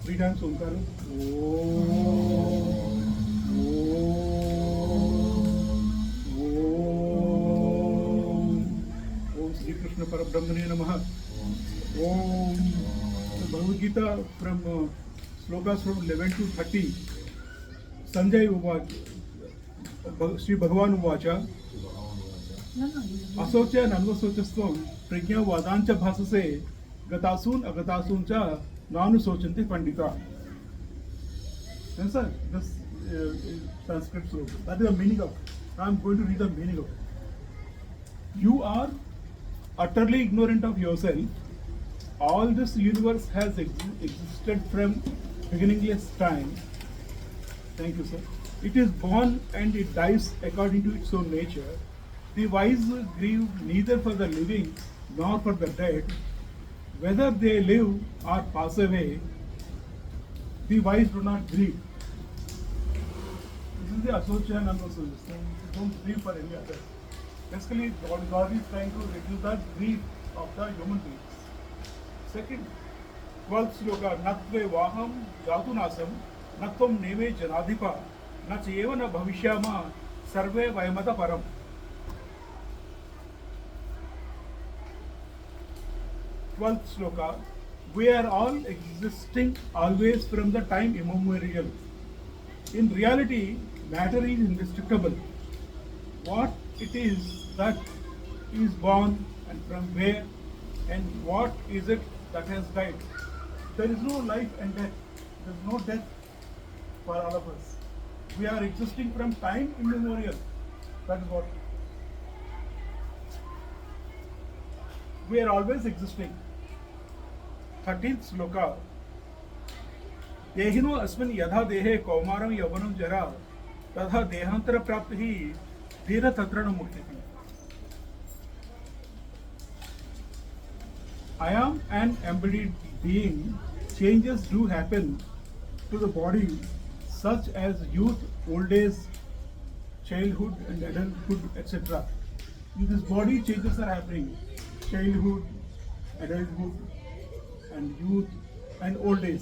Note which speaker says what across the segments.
Speaker 1: Three times Omkara. Om. Om. Om Sri Krishna Parabrahmane Namaha. Om. The Bhagavad Gita from slokas from 11 to 30. Sanjay Uvacha. Sri Bhagavan Uvacha. असोच नन्वसोचस्त्वं प्रज्ञावादांच भाससे गतासून अगतासूंच नानुशोचन्ते Pandita. That's this Sanskrit sloka. That is the meaning of. Now I am going to read the meaning of it. You are utterly ignorant of yourself. All this universe has existed from beginningless time. Thank you, sir. It is born and it dies according to its own nature. The wise grieve neither for the living nor for the dead. Whether they live or pass away, the wise do not grieve. This is the association and association. Don't grieve for any other. Basically, God is trying to reduce the grief of the human beings. Second, 12th sloka, natve vaham jatunasam, natvam neme janadhipa, nacheva na bhavishyama, sarve vayamata param. 12th sloka, we are all existing always from the time immemorial. In reality, matter is indestructible. What it is that is born and from where, and what is it that has died. There is no life and death. There is no death for all of us. We are existing from time immemorial. That is what. We are always existing. 13th sloka. देहिनो अस्मिन् यथा देहे कौमारं यौवनं जरा तथा देहांतर प्राप्ति ही धीर तत्र न मुक्ति. I am an embodied being. Changes do happen to the body, such as youth, old age, childhood, and adulthood, etc. In this body, changes are happening: childhood, adulthood, and youth, and old age.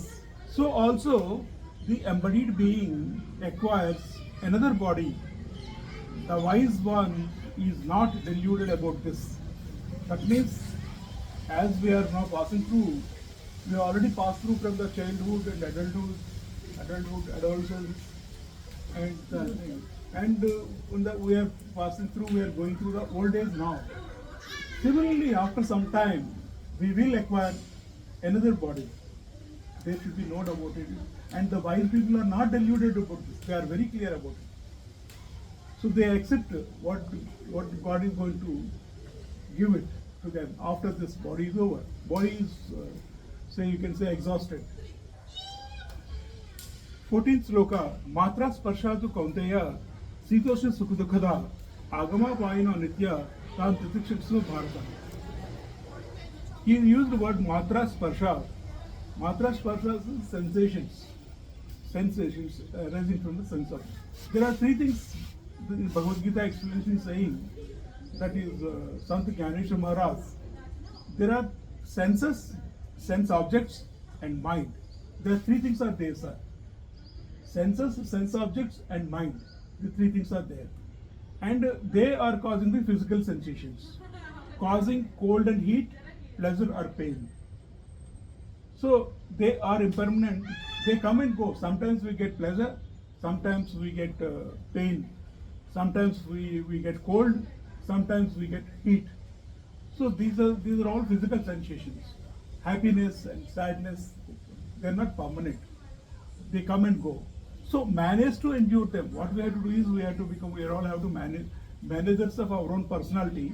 Speaker 1: So also, the embodied being acquires another body. The wise one is not deluded about this. That means, as we are now passing through, we already passed through from the childhood and adulthood, adolescence, and we are passing through, we are going through the old age now. Similarly, after some time, we will acquire another body. There should be no doubt about it. And the wise people are not deluded about this. They are very clear about it. So they accept what God is going to give it to them after this body is over. Body is, you can say, exhausted. 14th sloka. Matra sparshatu kaunteya sitosha sukhudukhada agama payino nitya tam titikshitsu bharata. He used the word matra sparsha. Matra sparsha is sensations arising from the sense of. There are three things the Bhagavad Gita explanation is saying. That is Sant Gyaneshwar Maharaj. There are senses, sense objects, and mind. There are three things are there, sir. Senses, sense objects, and mind. The three things are there. And they are causing the physical sensations, causing cold and heat, pleasure or pain. So they are impermanent. They come and go. Sometimes we get pleasure, sometimes we get pain, sometimes we get cold, sometimes we get heat. So these are all physical sensations. Happiness and sadness, they are not permanent. They come and go. So manage to endure them. What we have to do is we all have to manage managers of our own personality.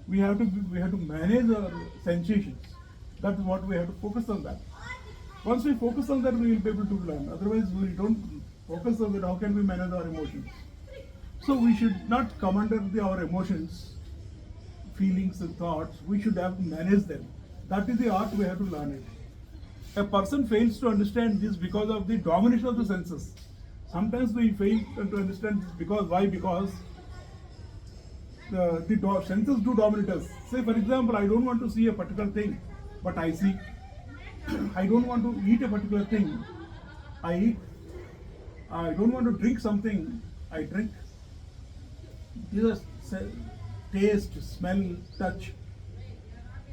Speaker 1: We have to manage our sensations. That is what we have to focus on that. Once we focus on that, we will be able to learn. Otherwise, we don't focus on that. How can we manage our emotions? So we should not come under our emotions, feelings and thoughts. We should have to manage them. That is the art we have to learn it. A person fails to understand this because of the domination of the senses. Sometimes we fail to understand this because why? Because the senses do dominate us. Say for example, I don't want to see a particular thing, but I see. I don't want to eat a particular thing, I eat. I don't want to drink something, I drink. These are taste, smell, touch,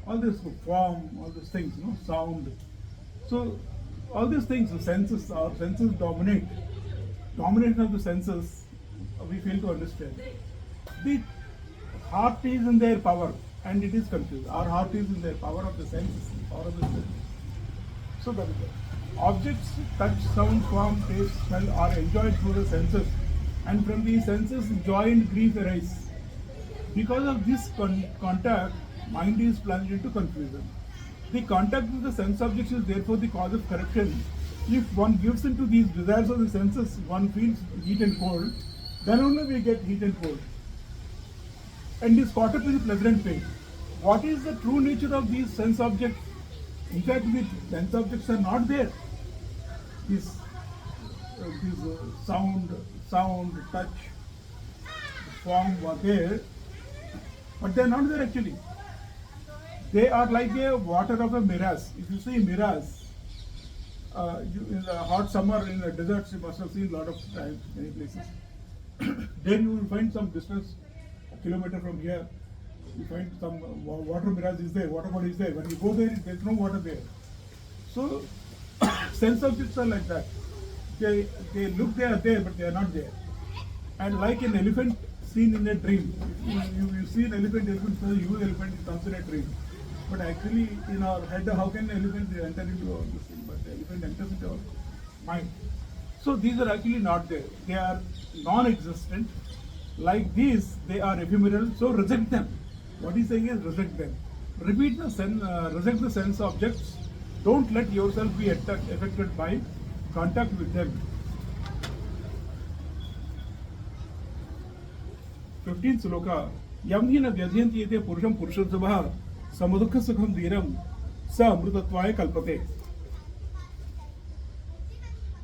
Speaker 1: all this form, all these things, sound. So all these things, the senses, our senses dominate. Domination of the senses, we fail to understand. The heart is in their power, and it is confused. Our heart is in their power of the senses, power of the senses. So that is it. Objects, touch, sound, form, taste, smell are enjoyed through the senses, and from these senses, joy and grief arise. Because of this contact, mind is plunged into confusion. The contact with the sense objects is therefore the cause of corruption. If one gives into these desires of the senses, one feels heat and cold, then only we get heat and cold, and is caught up in pleasure and pain. What is the true nature of these sense objects? In fact, the sense objects are not there. These sound, touch, form were there, but they are not there actually. They are like a water of a mirage. If you see mirage, in the hot summer in the deserts, you must have seen a lot of times, many places. There you will find some distance, a kilometer from here, you find some water mirage is there, water body is there. When you go there, there is no water there. So, sense objects are like that. They look they are there, but they are not there. And like an elephant seen in a dream, you see an elephant says, you elephant, it comes in a dream. But actually, in our head, how can an elephant enter into all this thing? But the elephant enters into our mind. So these are actually not there. They are non-existent. Like these, they are ephemeral. So reject them. What he's saying is reject them. Repeat the reject the sense objects. Don't let yourself be affected by contact with them. 15th sloka. Yamhina vyajyanti yate purusham purusharthavah samadukha sukham dhiram sa amrutatvaya kalpate.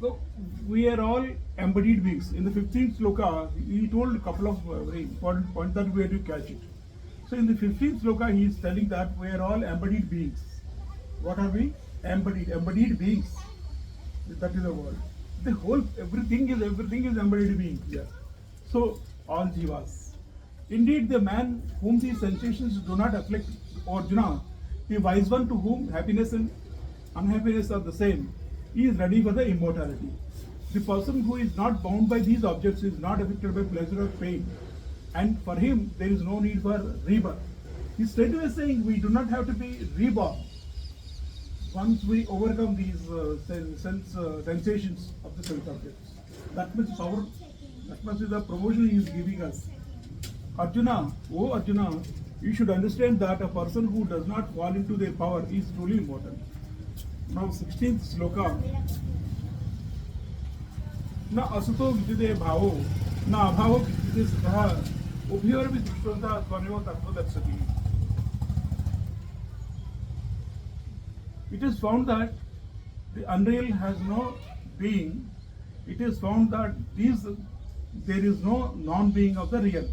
Speaker 1: So we are all embodied beings. In the 15th sloka, he told a couple of very important points that we have to catch it. So in the 15th sloka, he is telling that we are all embodied beings. What are we? Embodied beings. That is the word. The whole everything is embodied being here. So all jivas. Indeed, the man whom these sensations do not afflict, Arjuna, the wise one to whom happiness and unhappiness are the same, he is ready for the immortality. The person who is not bound by these objects is not affected by pleasure or pain, and for him there is no need for rebirth. He is straightway saying we do not have to be reborn once we overcome these sensations of the sense objects. That much power, that much is the promotion he is giving us. Arjuna, oh Arjuna, you should understand that a person who does not fall into their power is truly immortal. Now 16th sloka. Na asuto vidyate bhavo, na abhavo vidyate sukha, ubhyor vidrishtanta tvanevo tattva darsati. It is found that the unreal has no being. It is found that there is no non-being of the real.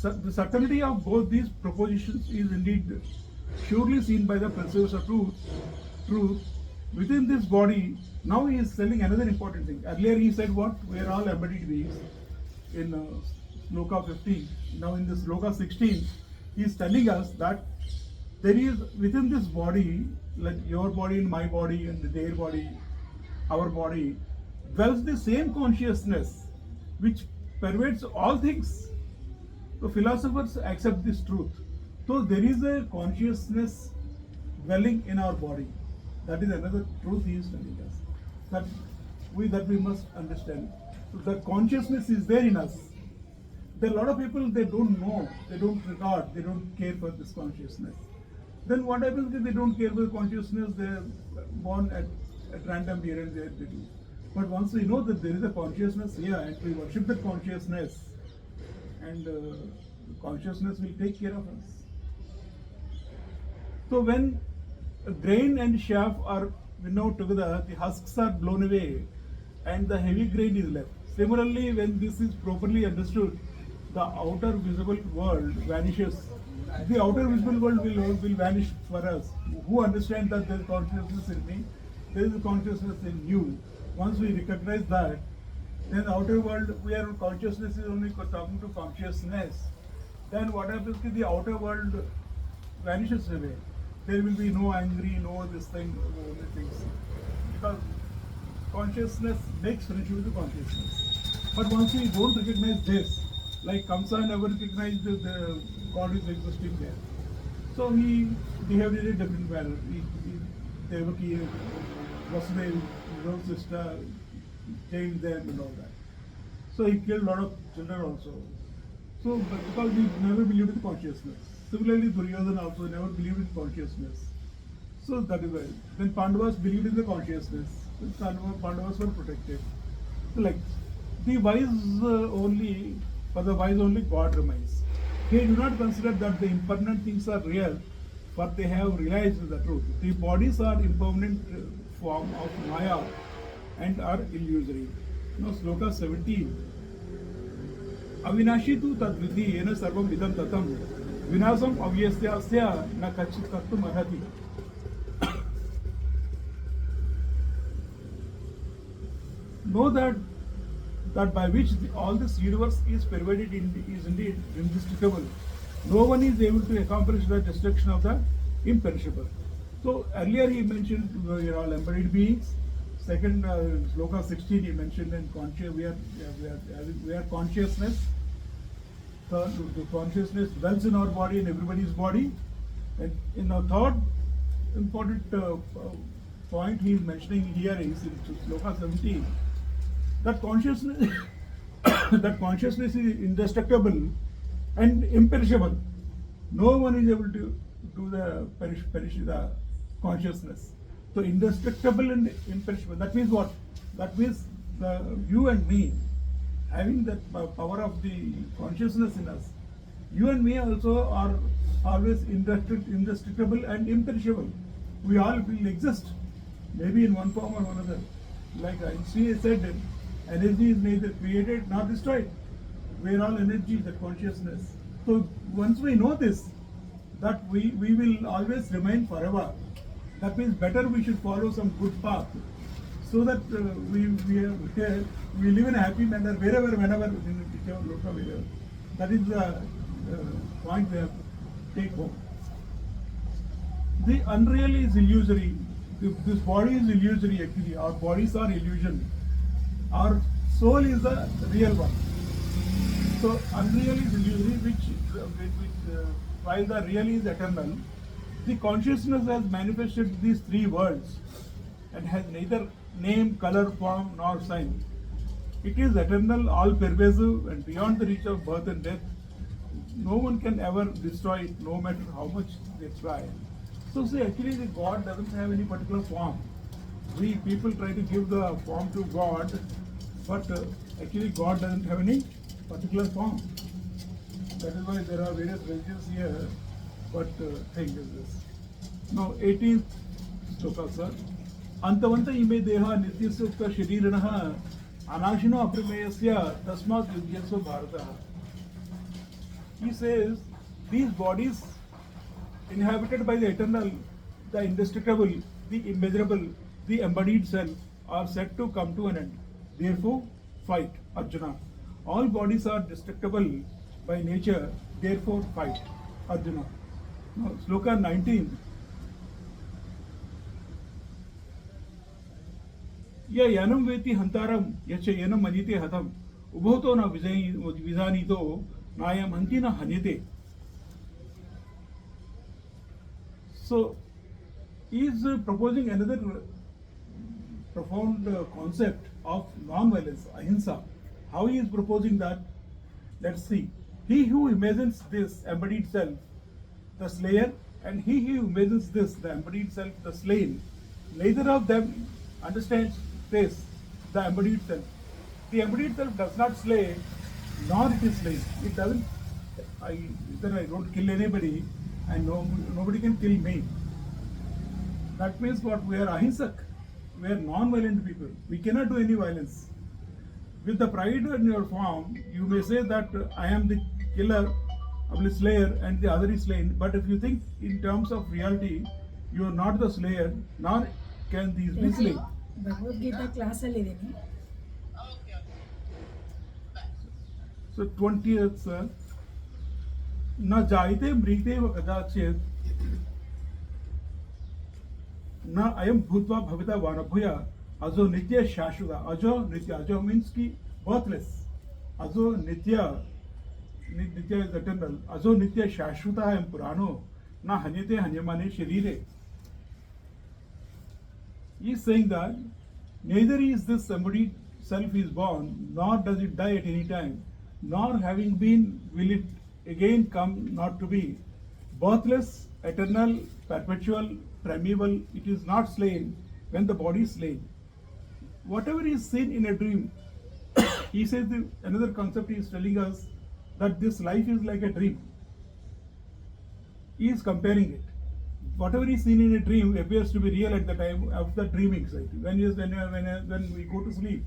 Speaker 1: The certainty of both these propositions is indeed surely seen by the perceivers of truth within this body. Now he is telling another important thing. Earlier he said what? We are all embodied beings in sloka 15. Now in this sloka 16, he is telling us that there is within this body, like your body and my body and their body, our body, dwells the same consciousness which pervades all things. So philosophers accept this truth. So there is a consciousness dwelling in our body. That is another truth he is telling us. That we must understand. So the consciousness is there in us. There are a lot of people, they don't know, they don't regard, they don't care for this consciousness. Then what happens if they don't care for the consciousness? They are born at random here and there. They do. But once we know that there is a consciousness here and we worship that consciousness, and consciousness will take care of us. So when grain and chaff are together, the husks are blown away and the heavy grain is left. Similarly, when this is properly understood, the outer visible world vanishes the outer visible world will vanish for us. Who understand that there is consciousness in me, there is a consciousness in you. Once we recognize that, then the outer world where consciousness is only talking to consciousness, then what happens is the outer world vanishes away. There will be no angry, no this thing, no other things. Because consciousness makes friendship with the consciousness. But once we don't recognize this, like Kamsa never recognized the God is existing there. So he behaved in a different manner. Devaki, Vasudeva, his own sister, changed them and all that. So he killed a lot of children also. So because he never believed in consciousness. Similarly, Duryodhana also never believed in consciousness. So that is why. Then Pandavas believed in the consciousness. Pandavas were protected. So like the wise only, for the wise only God remains. They do not consider that the impermanent things are real, but they have realized the truth. The bodies are impermanent form of Maya and are illusory. Now, Sloka 17. Avinashi tu tadvidhi yena sarvam vidam tatam vinasam avyasya na kachit kartum arhati. Know that by which all this universe is pervaded is indeed indestructible. No one is able to accomplish the destruction of the imperishable. So earlier he mentioned we are all embodied beings. Second, Sloka 16 he mentioned and we are consciousness. Third, the consciousness dwells in our body and everybody's body. And in the third important point he is mentioning here is in Sloka 17 that consciousness is indestructible and imperishable. No one is able to do the perish the consciousness. So indestructible and imperishable. That means what? That means you and me having that power of the consciousness in us. You and me also are always indestructible and imperishable. We all will exist, maybe in one form or another. Like Einstein said, energy is neither created nor destroyed. We are all energy, the consciousness. So once we know this, that we will always remain forever. That means better we should follow some good path, so that we live in a happy manner wherever, whenever, in whichever loka we live. That is the point we have to take home. The unreal is illusory. This body is illusory actually. Our bodies are illusion. Our soul is the real one. So unreal is illusory, which while the real is eternal. The consciousness has manifested these three worlds and has neither name, color, form, nor sign. It is eternal, all pervasive, and beyond the reach of birth and death. No one can ever destroy it, no matter how much they try. So see, actually the God doesn't have any particular form. We people try to give the form to God, but actually God doesn't have any particular form. That is why there are various religions here, but thing is this. Now 18th sloka, sir. Antavanta ime deha nityasya ukta shariranaha anashino aprimeyasya tasmat yugyasva bharata. He says these bodies inhabited by the eternal, the indestructible, the immeasurable, the embodied self are said to come to an end. Therefore, fight, Arjuna. All bodies are destructible by nature, therefore fight, Arjuna. Now, Sloka 19. Ya yanam veti hantaram yacha yanam manite hatam ubhoto na vijanito nayam hantina hanyate. So, he is proposing another profound concept of non-violence, ahimsa. How he is proposing that? Let's see. He who imagines this embodied self, the slayer, and he who imagines this, the embodied self, the slain, neither of them understands this, the embodied self. The embodied self does not slay, nor it is slain. It doesn't, I don't kill anybody, and nobody can kill me. That means what? We are ahimsak. We are non-violent people. We cannot do any violence. With the pride in your form, you may say that I am the killer slayer and the other is slain. But if you think in terms of reality, you are not the slayer, nor can these be slain.
Speaker 2: Bhagavad Gita ಕ್ಲಾಸಲ್ಲಿ ಇದ್ದೀನಿ.
Speaker 1: So 20th, sir. न जायते म्रीते व कदाचित् न अयम भूत्वा भविता वानभूया अजो नित्य शाश्वत. अजो नित्य, अजो means ki birthless. अजो नित्य, नित्य is eternal. अजो नित्य शाश्वत है पुराणो न हन्यते हन्यमाने शरीरे. He is saying that neither is this embodied self is born, nor does it die at any time, nor having been will it again come not to be. Birthless, eternal, perpetual, primeval, it is not slain when the body is slain. Whatever is seen in a dream, he says another concept he is telling us that this life is like a dream. He is comparing it. Whatever is seen in a dream appears to be real at the time of the dreaming state. When we go to sleep,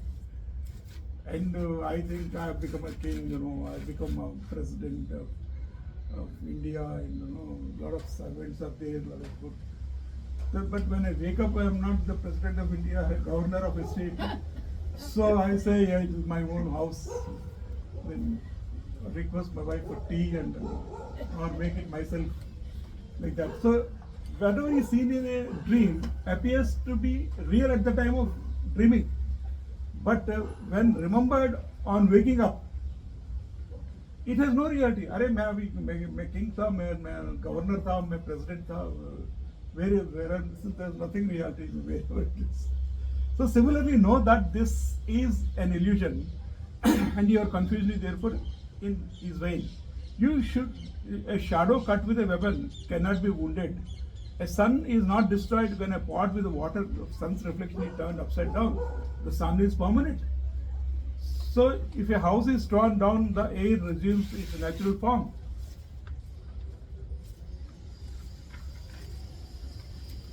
Speaker 1: and I think I have become a king, I have become a president of India, and a lot of servants are there, a lot of good. But when I wake up, I am not the president of India, governor of a state. So I say, yeah, it is my own house. Then request my wife for tea and or make it myself like that. So whatever is seen in a dream appears to be real at the time of dreaming, but when remembered on waking up, it has no reality. अरे मैं king था, मैं governor था, मैं president था, where there's nothing reality wherever it is. So similarly, know that this is an illusion, and your confusion is therefore is vain. A shadow cut with a weapon cannot be wounded. A sun is not destroyed when a pot with the water of sun's reflection is turned upside down. The sun is permanent. So if a house is torn down, the air resumes its natural form.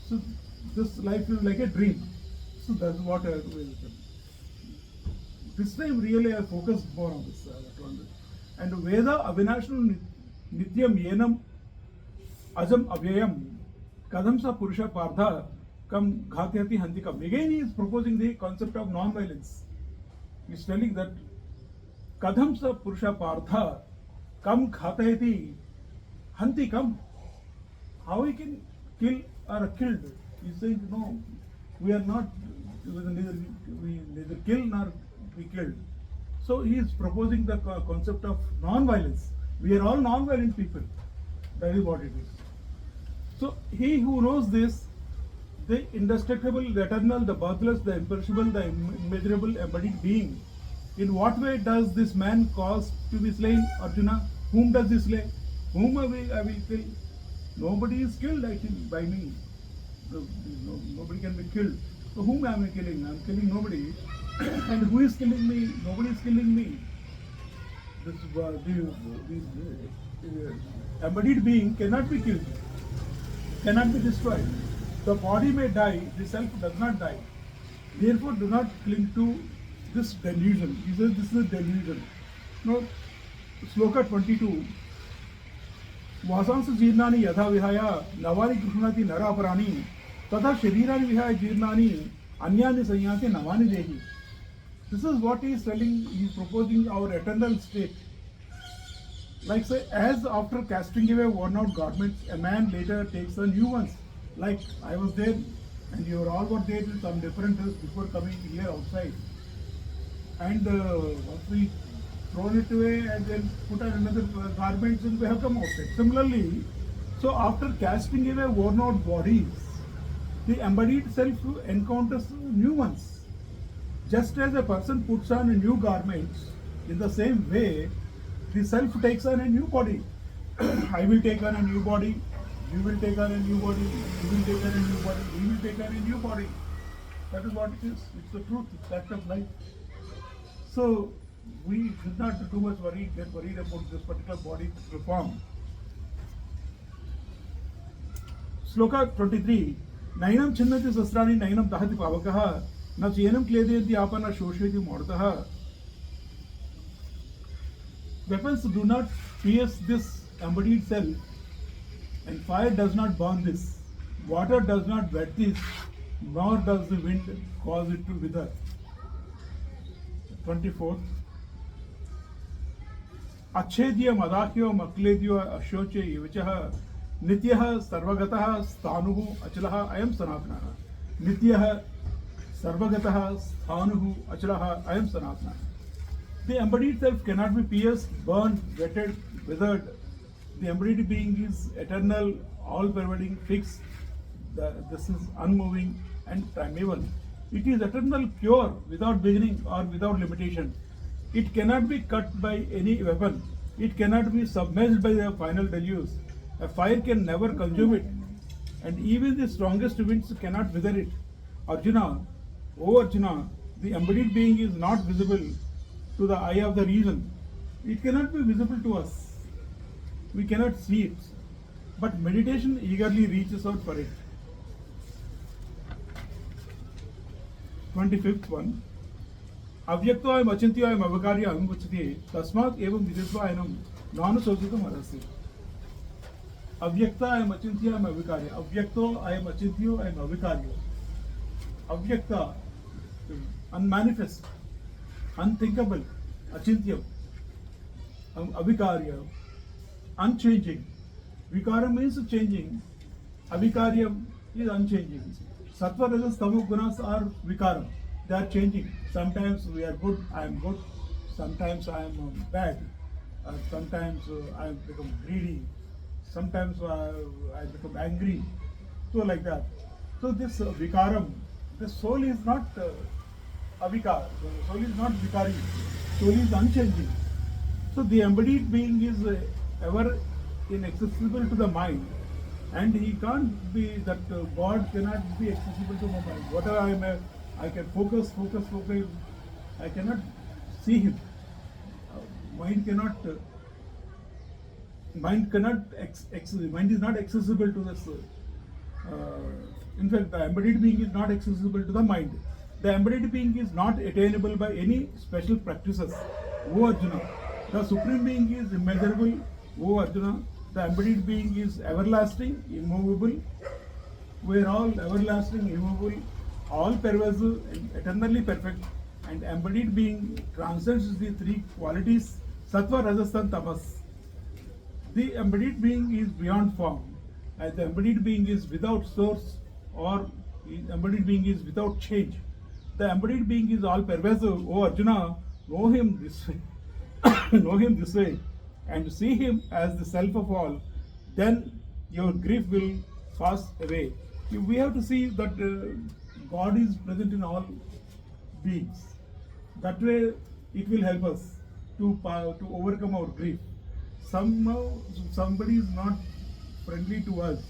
Speaker 1: So this life is like a dream. So that's what I will tell. This time really I focused more on this. And Veda Avinashnu Nityam Yenam Ajam Avyayam Kadamsa Purusha Partha Kam Ghatyati Hantikam. Again he is proposing the concept of non-violence. He is telling that Kadamsa Purusha Partha Kam Ghatyati Hantikam. How he can kill or killed? He is saying no, we are not, we neither kill nor be killed. So he is proposing the concept of non-violence. We are all non-violent people. That is what it is. So he who knows this, the indestructible, the eternal, the birthless, the imperishable, the immeasurable, embodied being, in what way does this man cause to be slain, Arjuna? Whom does he slay? Whom I will kill? Nobody is killed actually by me. Nobody can be killed. So whom am I killing? I am killing nobody. And who is killing me? Nobody is killing me. This embodied being cannot be killed, cannot be destroyed. The body may die, the self does not die. Therefore, do not cling to this delusion. He says this is a delusion. Now, Sloka 22. वासांस जीर्णानि यथा विहाय नवानि गृह्णाति नरापराणि तथा शरीरानि विहाय जीर्णानि अन्यानि संयाति नवानि देहि. This is what he is telling. He is proposing our eternal state. Like say, as after casting away worn-out garments, a man later takes on new ones. Like I was there, and you all were there with some differences before coming here outside. And once we thrown it away and then put on another garments and we have come outside. Similarly, so after casting away worn-out bodies, the embodied self encounters new ones. Just as a person puts on a new garments, in the same way, the self takes on a new body. I will take on a new body, you will take on a new body, you will take on a new body, we will take on a new body. That is what it is. It's the truth. It's fact of life. So we should not be too much get worried about this particular body, particular form. Sloka 23. Nainam chinnati sasrani nainam dahati pavakaha na chienam kledeti apana shosheti mortaha. Weapons do not pierce this embodied self, and fire does not burn this, water does not wet this, nor does the wind cause it to wither. 24th. अच्छेद्य मदाख्यो मक्लेद्यो अशोचे युवचः नित्यः सर्वगतः स्थाणुः अचलः अयं सनातनः. नित्यः सर्वगतः स्थाणुः अचलः अयं सनातनः. The embodied self cannot be pierced, burned, wetted, withered. The embodied being is eternal, all-pervading, fixed. This is unmoving and primeval. It is eternal, pure, without beginning or without limitation. It cannot be cut by any weapon. It cannot be submerged by the final deluge. A fire can never consume it, and even the strongest winds cannot wither it. Arjuna, O Arjuna, the embodied being is not visible to the eye of the reason. It cannot be visible to us. We cannot see it, but meditation eagerly reaches out for it. 25th one. Avyaktoyam achintyoyam avakaryam ucchate tasmat evam viditvayanam nanusochitam arasi. Avyakta I am achintya, I am avikarya. Avyakto I am achintyo, I am avikarya. Avyakta, unmanifest, unthinkable, achintya, avikarya, unchanging. Vikara means changing. Avikarya is unchanging. Sattva, rajas, tamas gunas are vikara. They are changing. Sometimes we are good, I am good. Sometimes I am bad. Sometimes I become greedy. Sometimes I become angry. So like that. So this vikaram, the soul is not avikar. The soul is not vikari. Soul is unchanging. So the embodied being is ever inaccessible to the mind, and he can't be that God cannot be accessible to my mind. Whatever I can focus. I cannot see him. Mind is not accessible to this. In fact, the embodied being is not accessible to the mind. The embodied being is not attainable by any special practices. O Arjuna, the supreme being is immeasurable. O Arjuna, the embodied being is everlasting, immovable. We are all everlasting, immovable, all pervasive and eternally perfect. And embodied being transcends the three qualities: sattva, rajas, and tamas. The embodied being is beyond form, and the embodied being is without source, or the embodied being is without change. The embodied being is all pervasive. O Arjuna, know him this way, know him this way, and see him as the self of all. Then your grief will pass away. We have to see that God is present in all beings. That way, it will help us to overcome our grief. Somehow, somebody is not friendly to us,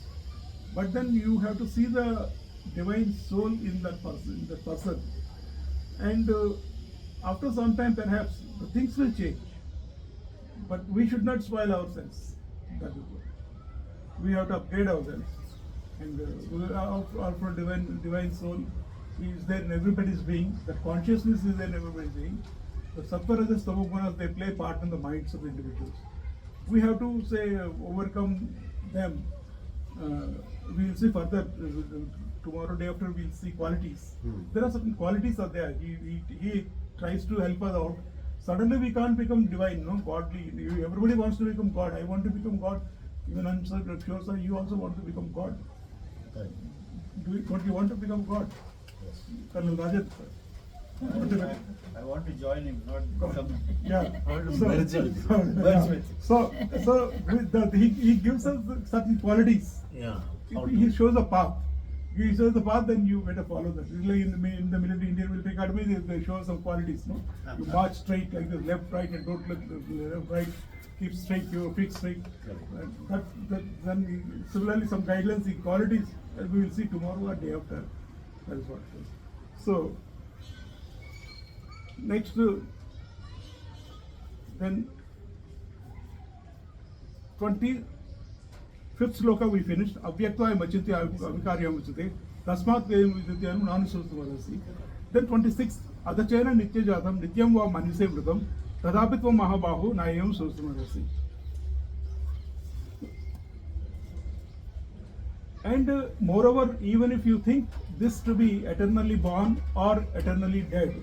Speaker 1: but then you have to see the divine soul in that person, and after some time, perhaps the things will change. But we should not spoil ourselves. That is what. We have to upgrade ourselves, and our divine soul is there in everybody's being. The consciousness is there in everybody's being. The sattva, rajas, tamas gunas, they play part in the minds of individuals. We have to say overcome them. We will see further. Tomorrow, day after, we will see qualities. There are certain qualities are there. He tries to help us out. Suddenly we can't become divine, no, godly. Everybody wants to become God. I want to become God. Even I'm sure, sir, you also want to become God.
Speaker 3: Correct.
Speaker 1: Don't you want to become God?
Speaker 3: Yes.
Speaker 1: Colonel Rajat, sir.
Speaker 4: I want to join him, not become.
Speaker 1: Yeah.
Speaker 4: I want to
Speaker 1: So-
Speaker 4: merge with
Speaker 1: so-
Speaker 4: him. Merge with him.
Speaker 1: So he gives us certain qualities.
Speaker 3: Yeah.
Speaker 1: He shows a path. He shows the path, then you better follow that. It's like in the military, Indian military academy, they show some qualities, no? You march straight like this, left, right, and don't look left, right. Keep straight, your feet straight. Then similarly, some guidelines, the qualities, we will see tomorrow or day after. That is what it is. So, next, then 25th sloka we finished. Avyakta machintya avikaryam uchate. Tasmat vayam vidityanam nanusostavarasi. Then 26th. Adachena nitya jatam nityam va manise vritam. Tadapitva mahabahu nayam sostavarasi. And moreover, even if you think this to be eternally born or eternally dead,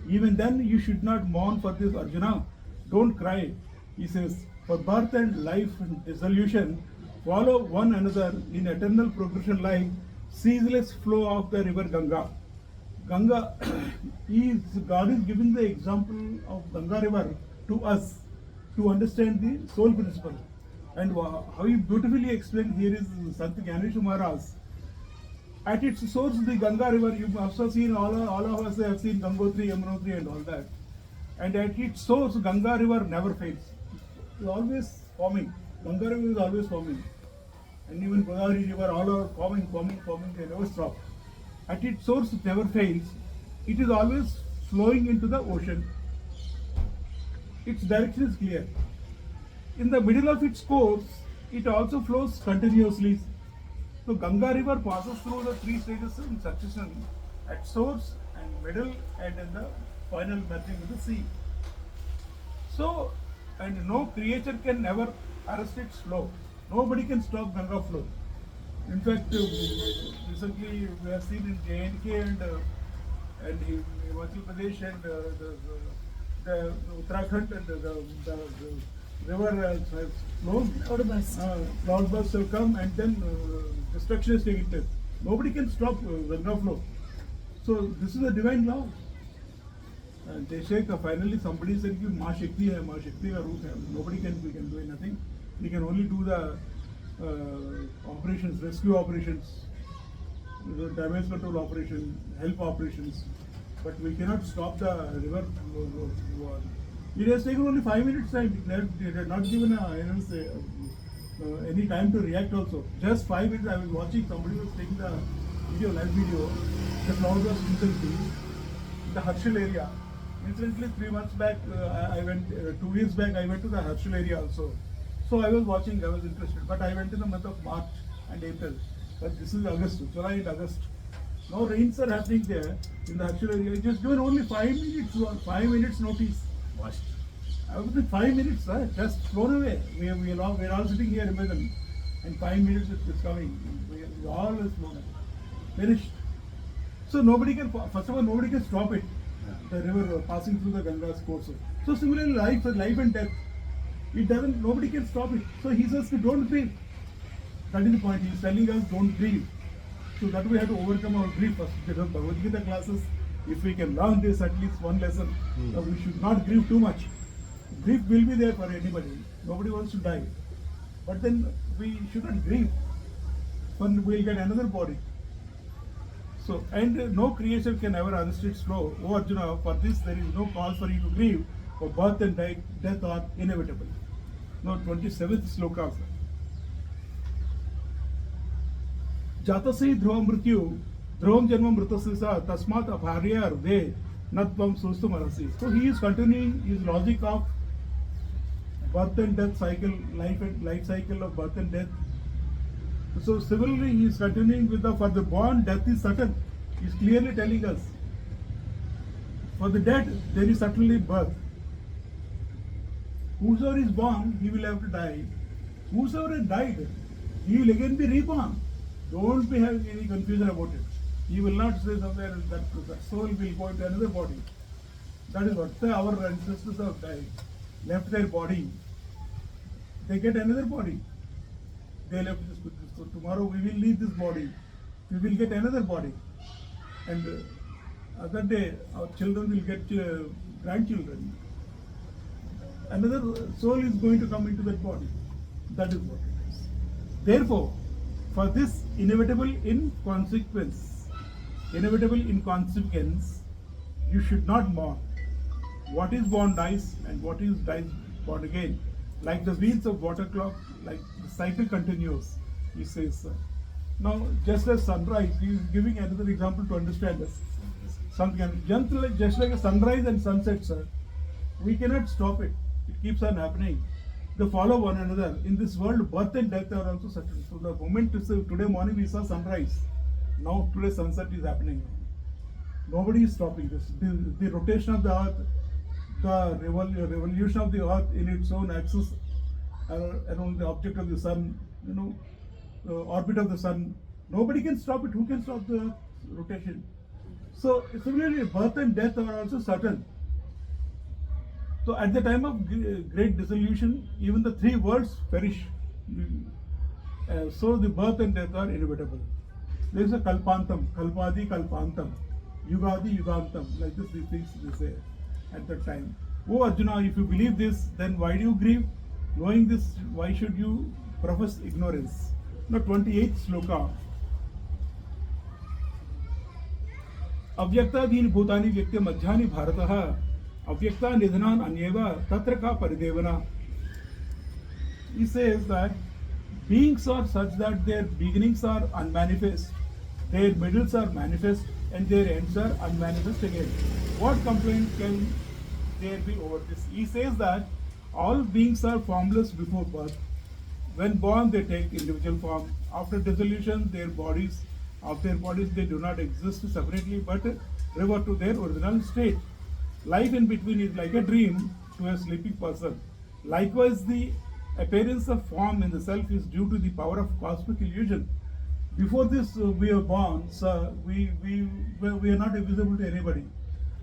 Speaker 1: even then you should not mourn for this, Arjuna. Don't cry. He says, for birth and life and dissolution follow one another in eternal progression like ceaseless flow of the river Ganga. Ganga God is giving the example of Ganga river to us to understand the soul principle. And how he beautifully explained here is Sant Gyanesha Maharaj. At its source, the Ganga river, you've also seen, all of us have seen Gangotri, Yamunotri and all that. And at its source, Ganga river never fails. It's always forming. Ganga river is always forming. And even Godavari river, all are forming, they never stop. At its source, it never fails. It is always flowing into the ocean. Its direction is clear. In the middle of its course, it also flows continuously. So Ganga river passes through the three stages in succession, at source and middle and in the final merging with the sea. So, and no creature can ever arrest its flow. Nobody can stop Ganga flow. In fact, recently we have seen in J&K and in Himachal Pradesh and the Uttarakhand and the river has flown. Cloud bursts have come and then destruction is taking place. Nobody can stop Ganga flow. So this is a divine law. And they say finally somebody said कि माँ शक्ति है, माँ शक्ति का रूप है. Nobody can do nothing. We can only do the operations, rescue operations, the damage control operation, help operations. But we cannot stop the river. It has taken only 5 minutes time. It had not given any time to react also. Just 5 minutes. I was watching, somebody was taking the video, live video. The cloud was instantly in the Harshal area. Incidentally, 3 months back, I went, 2 years back, I went to the Harshal area also. So I was watching, I was interested. But I went in the month of March and April. But this is August, July and August. Now rains are happening there in the Harshal area. Just given only 5 minutes notice. Within 5 minutes, just flown away. We're all sitting here, imagine. And 5 minutes it's coming. We all is flown away. Finished. So nobody can, first of all, nobody can stop it. The river passing through the Ganga's course. So similarly, life and death. It doesn't, nobody can stop it. So he says, don't grieve. That is the point. He is telling us, don't grieve. So that we have to overcome our grief first. Because Bhagavad Gita classes, if we can learn this at least one lesson, we should not grieve too much. Grief will be there for anybody. Nobody wants to die. But then we shouldn't grieve. When we'll get another body. So, and no creature can ever arrest its flow. O Arjuna, for this there is no cause for you to grieve, for birth and death are inevitable. Now 27th sloka. Jatasai dhruvam mrityu, dhruvam janma mritasya sa, tasmat apharya arde, natvam sustum arasi. So he is continuing his logic of birth and death cycle, life cycle of birth and death. So similarly, he is continuing with for the born, death is certain. He is clearly telling us. For the dead, there is certainly birth. Whosoever is born, he will have to die. Whosoever has died, he will again be reborn. Don't be having any confusion about it. He will not say somewhere that the soul will go into another body. That is what our ancestors have died. Left their body. They get another body. They left this. So tomorrow we will leave this body. We will get another body. And other day our children will get grandchildren. Another soul is going to come into that body. That is what it is. Therefore, for this inevitable in consequence, you should not mourn. What is born dies, and what is dies born again. Like the wheels of water clock, like the cycle continues, he says. Now, just as sunrise, he is giving another example to understand this. Just like a sunrise and sunset, sir, we cannot stop it. It keeps on happening. They follow one another. In this world, birth and death are also certain. So the moment today morning we saw sunrise. Now today sunset is happening. Nobody is stopping this. The rotation of the earth, the revolution of the earth in its own axis around the object of the sun, the orbit of the sun, Nobody can stop it. Who can stop the rotation? So similarly, birth and death are also certain. So at the time of great dissolution, even the three worlds perish. So the birth and death are inevitable. There is a kalpantam, kalpadi kalpantam, yugadi yugantam. Like this, these things they say at that time. Oh Arjuna, if you believe this, then why do you grieve? Knowing this, why should you profess ignorance? Now 28th sloka. अव्यक्तादीन भूतानि व्यक्ति मध्यानि भारतः अव्यक्ता निधनान अन्येवा तत्र का परिदेवना. He says that beings are such that their beginnings are unmanifest, their middles are manifest, and their ends are unmanifest again. What complaint can there be over this? He says that all beings are formless before birth. When born, they take individual form. After dissolution, their bodies they do not exist separately but revert to their original state. Life in between is like a dream to a sleeping person. Likewise, the appearance of form in the self is due to the power of cosmic illusion. Before this, we are born, so we are not visible to anybody.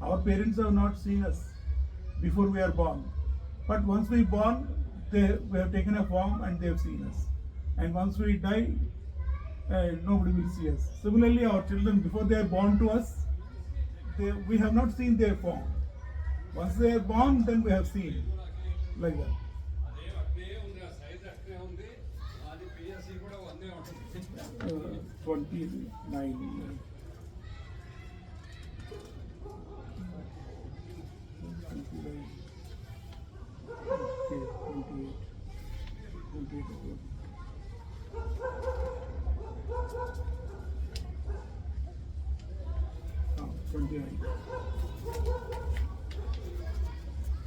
Speaker 1: Our parents have not seen us before we are born. But once we are born, we have taken a form and they have seen us. And once we die, nobody will see us. Similarly, our children, before they are born to us, we have not seen their form. Once they are born, then we have seen. Like that. 29. Okay, 28.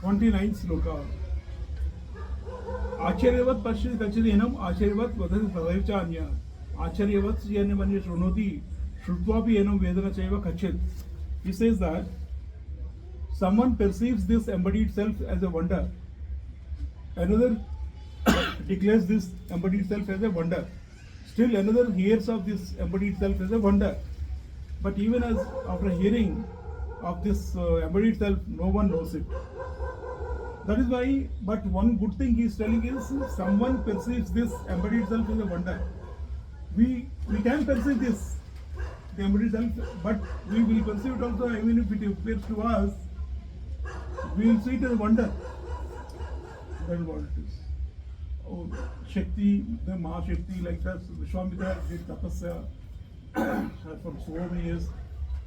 Speaker 1: 29 shloka. आश्चर्यवत् पश्यति कच्चिदेनम् आश्चर्यवत् वदति तदैव च अन्यः. आश्चर्यवत् येन शृणोति श्रुत्वापि येनं वेदन चैव कच्चित्. He says that someone perceives this embodied self as a wonder. Another declares this embodied self as a wonder. Still another hears of this embodied self as a wonder. But even as after hearing of this embodied self, no one knows it. That is why, but one good thing he is telling is someone perceives this embodied self as a wonder. We can perceive this, the embodied self, but we will perceive it also, even if it appears to us, we will see it as a wonder. That is what it is. Oh, Shakti, the Mahashakti, like that, Vishwamitra did tapasya for so many years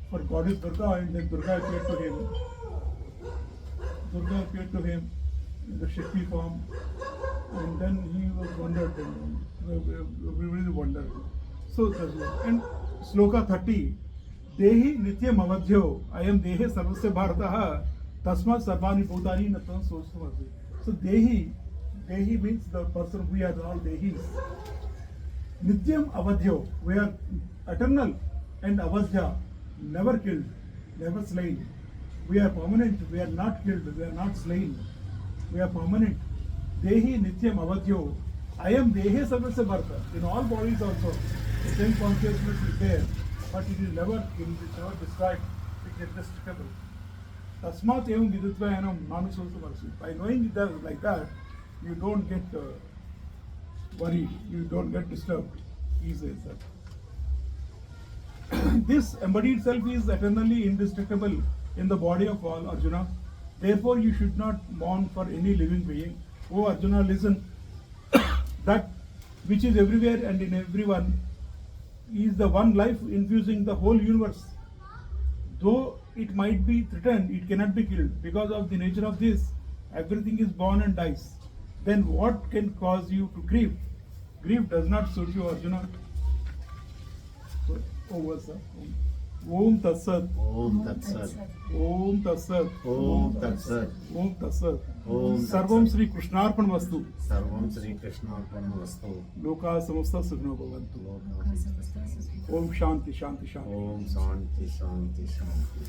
Speaker 1: for goddess Durga, and then Durga appeared to him. Durga appeared to him in the Shakti form, and then he was wondered, everybody wondered. So, and Sloka 30, Dehi Nityam Avadhyo, I am Dehe Sarvasya Bharataha, Tasmat Sarvani Bhutani Nathan Sostamasi. So, Dehi means the person, we are all Dehis. Nityam Avadhyo, we are eternal, and Avadhya, never killed, never slain. We are permanent, we are not killed, we are not slain. We are permanent. Dehi Nityam Avadhyo. I am Dehe Sarvasya Bharata. In all bodies also, the same consciousness is there, but it is never killed, it is never destroyed, it is indestructible. Tasmat evam viditva enam manusostamasi. By knowing it like that, you don't get worried, you don't get disturbed. He says that. This embodied self is eternally indestructible in the body of all, Arjuna. Therefore, you should not mourn for any living being. Oh Arjuna, listen. That which is everywhere and in everyone is the one life infusing the whole universe. Though it might be threatened, it cannot be killed. Because of the nature of this, everything is born and dies. Then what can cause you to grieve? Grief does not suit you, Arjuna. So, over, sir. Om Tat Sat.
Speaker 3: Om Tat Sat.
Speaker 1: Om Tat Sat.
Speaker 3: Om Tat Sat.
Speaker 1: Om Tat Sat.
Speaker 3: Om Tat Sat.
Speaker 1: Sarvam Sri Krishnarpan Vastu.
Speaker 3: Sarvam Sri Krishnarpan Vastu.
Speaker 1: Loka Samasta Sukhno Bhavantu. Om Shanti Shanti Shanti.
Speaker 3: Om Shanti Shanti Shanti.